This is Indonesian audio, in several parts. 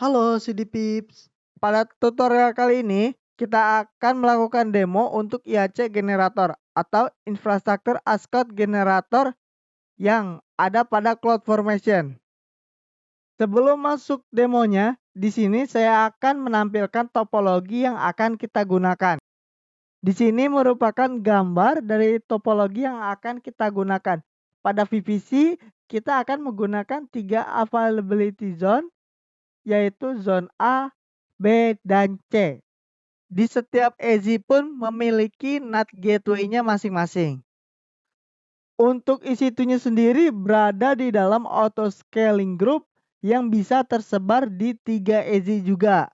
Halo CD Pips. Pada tutorial kali ini, kita akan melakukan demo untuk IAC generator atau infrastruktur as code generator yang ada pada CloudFormation. Sebelum masuk demonya, di sini saya akan menampilkan topologi yang akan kita gunakan. Di sini merupakan gambar dari topologi yang akan kita gunakan. Pada VPC, kita akan menggunakan 3 availability zone, yaitu zone A, B, dan C. Di setiap EZ pun memiliki NAT gateway-nya masing-masing. Untuk EC2-nya sendiri berada di dalam auto scaling group yang bisa tersebar di 3 EZ juga.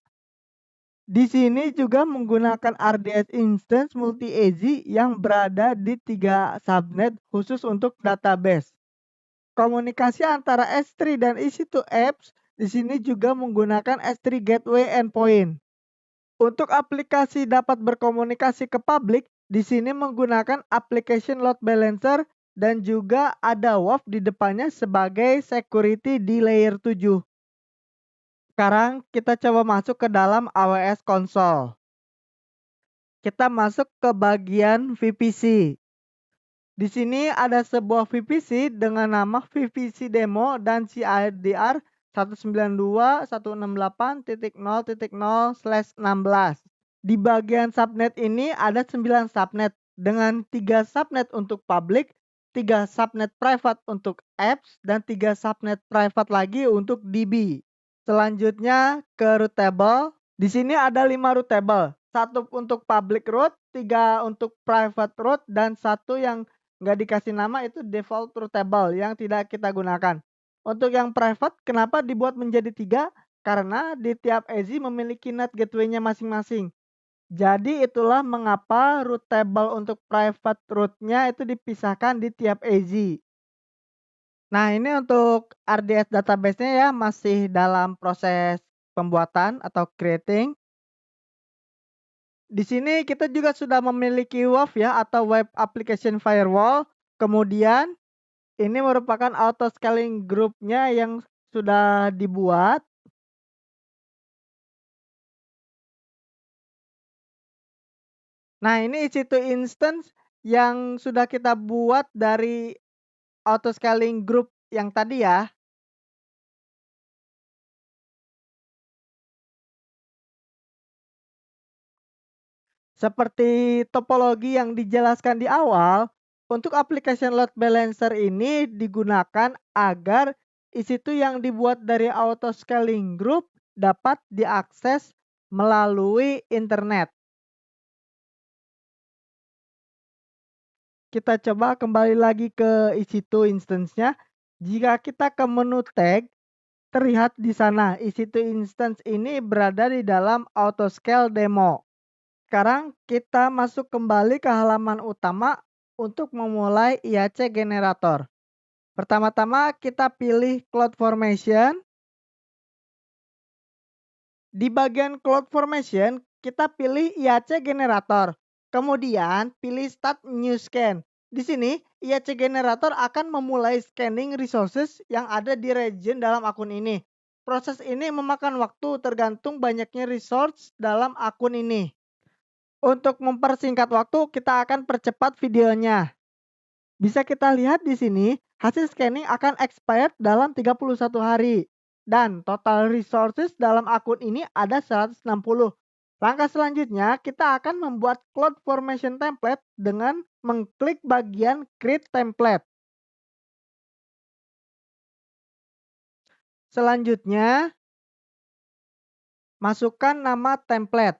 Di sini juga menggunakan RDS instance multi EZ yang berada di 3 subnet khusus untuk database. Komunikasi antara S3 dan EC2 apps di sini juga menggunakan S3 gateway endpoint. Untuk aplikasi dapat berkomunikasi ke publik, di sini menggunakan application load balancer dan juga ada WAF di depannya sebagai security di layer 7. Sekarang kita coba masuk ke dalam AWS console. Kita masuk ke bagian VPC. Di sini ada sebuah VPC dengan nama VPC demo dan CIDR 192.168.0.0/16. Di bagian subnet ini ada 9 subnet dengan 3 subnet untuk public, 3 subnet private untuk apps, dan 3 subnet private lagi untuk DB. Selanjutnya ke root table. Di sini ada 5 root table. 1 untuk public root, 3 untuk private root, dan 1 yang nggak dikasih nama itu default root table yang tidak kita gunakan. Untuk yang private, kenapa dibuat menjadi 3? Karena di tiap EZ memiliki NAT gateway-nya masing-masing. Jadi itulah mengapa root table untuk private root-nya itu dipisahkan di tiap EZ. Nah, ini untuk RDS database-nya ya masih dalam proses pembuatan atau creating. Di sini kita juga sudah memiliki WAF ya atau Web Application Firewall. Kemudian ini merupakan auto scaling group-nya yang sudah dibuat. Nah, ini EC2 instance yang sudah kita buat dari auto scaling group yang tadi ya. Seperti topologi yang dijelaskan di awal, untuk application load balancer ini digunakan agar EC2 yang dibuat dari auto scaling group dapat diakses melalui internet. Kita coba kembali lagi ke EC2 instance-nya. Jika kita ke menu tag, terlihat di sana EC2 instance ini berada di dalam autoscale demo. Sekarang kita masuk kembali ke halaman utama untuk memulai IAC generator. Pertama-tama kita pilih CloudFormation. Di bagian CloudFormation, kita pilih IAC generator. Kemudian pilih Start New Scan. Di sini, IAC generator akan memulai scanning resources yang ada di region dalam akun ini. Proses ini memakan waktu tergantung banyaknya resource dalam akun ini. Untuk mempersingkat waktu, kita akan percepat videonya. Bisa kita lihat di sini, hasil scanning akan expired dalam 31 hari. Dan total resources dalam akun ini ada 160. Langkah selanjutnya, kita akan membuat CloudFormation template dengan mengklik bagian Create Template. Selanjutnya, masukkan nama template.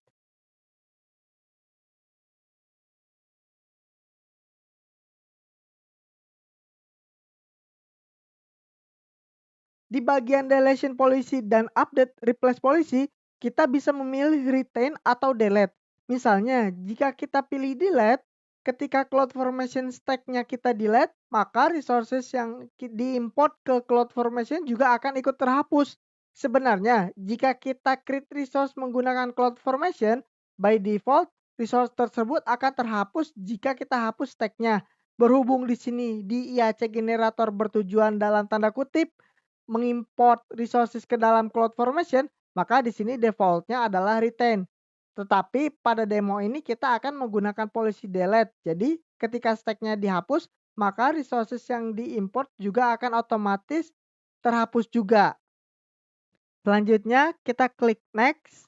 Di bagian deletion policy dan update replace policy, kita bisa memilih retain atau delete. Misalnya, jika kita pilih delete, ketika CloudFormation stack-nya kita delete, maka resources yang diimport ke CloudFormation juga akan ikut terhapus. Sebenarnya, jika kita create resource menggunakan CloudFormation, by default, resource tersebut akan terhapus jika kita hapus stack-nya. Berhubung di sini di IAC generator bertujuan dalam tanda kutip mengimport resources ke dalam CloudFormation, maka di sini defaultnya adalah retain. Tetapi pada demo ini kita akan menggunakan policy delete. Jadi ketika stacknya dihapus, maka resources yang diimport juga akan otomatis terhapus juga. Selanjutnya kita klik next.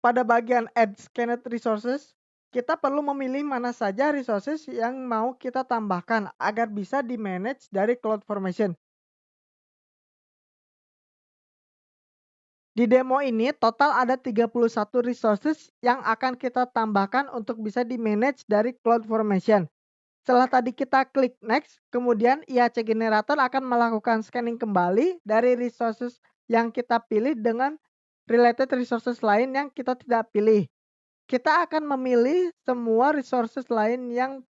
Pada bagian add scanned resources, kita perlu memilih mana saja resources yang mau kita tambahkan agar bisa di-manage dari CloudFormation. Di demo ini total ada 31 resources yang akan kita tambahkan untuk bisa di-manage dari CloudFormation. Setelah tadi kita klik next, kemudian IAC Generator akan melakukan scanning kembali dari resources yang kita pilih dengan related resources lain yang kita tidak pilih. Kita akan memilih semua resources lain yang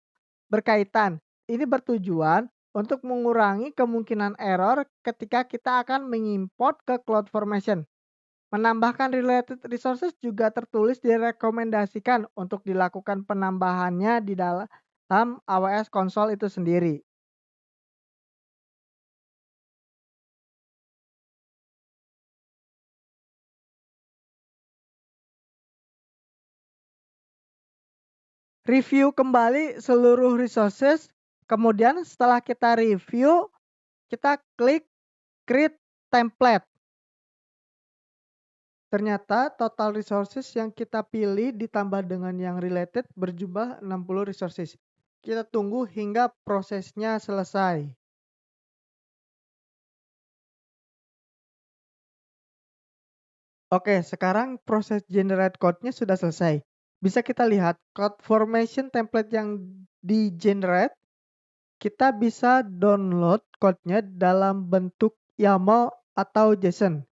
berkaitan. Ini bertujuan untuk mengurangi kemungkinan error ketika kita akan mengimport ke CloudFormation. Menambahkan related resources juga tertulis direkomendasikan untuk dilakukan penambahannya di dalam AWS Console itu sendiri. Review kembali seluruh resources, kemudian setelah kita review, kita klik create template. Ternyata total resources yang kita pilih ditambah dengan yang related berjumlah 60 resources. Kita tunggu hingga prosesnya selesai. Oke, sekarang proses generate code-nya sudah selesai. Bisa kita lihat code formation template yang di-generate, kita bisa download code-nya dalam bentuk YAML atau JSON.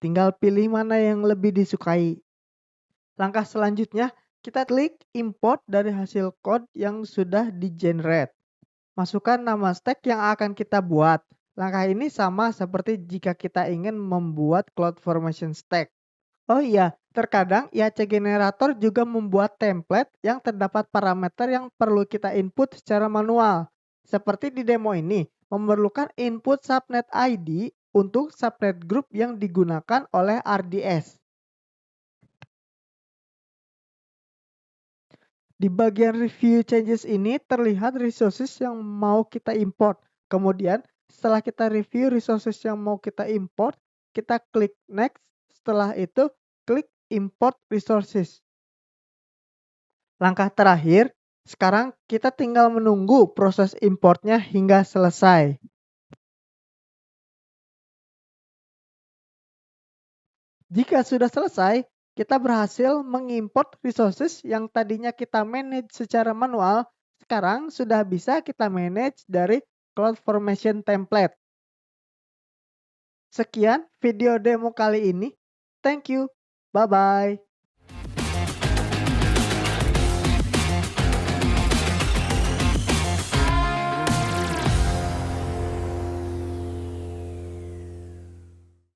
Tinggal pilih mana yang lebih disukai. Langkah selanjutnya, kita klik import dari hasil code yang sudah di-generate. Masukkan nama stack yang akan kita buat. Langkah ini sama seperti jika kita ingin membuat CloudFormation stack. Oh iya, terkadang IAC Generator juga membuat template yang terdapat parameter yang perlu kita input secara manual. Seperti di demo ini, memerlukan input subnet ID untuk subnet group yang digunakan oleh RDS. Di bagian review changes ini terlihat resources yang mau kita import. Kemudian setelah kita review resources yang mau kita import, kita klik next. Setelah itu klik import resources. Langkah terakhir, sekarang kita tinggal menunggu proses importnya hingga selesai. Jika sudah selesai, kita berhasil mengimport resources yang tadinya kita manage secara manual, sekarang sudah bisa kita manage dari CloudFormation template. Sekian video demo kali ini. Thank you. Bye-bye.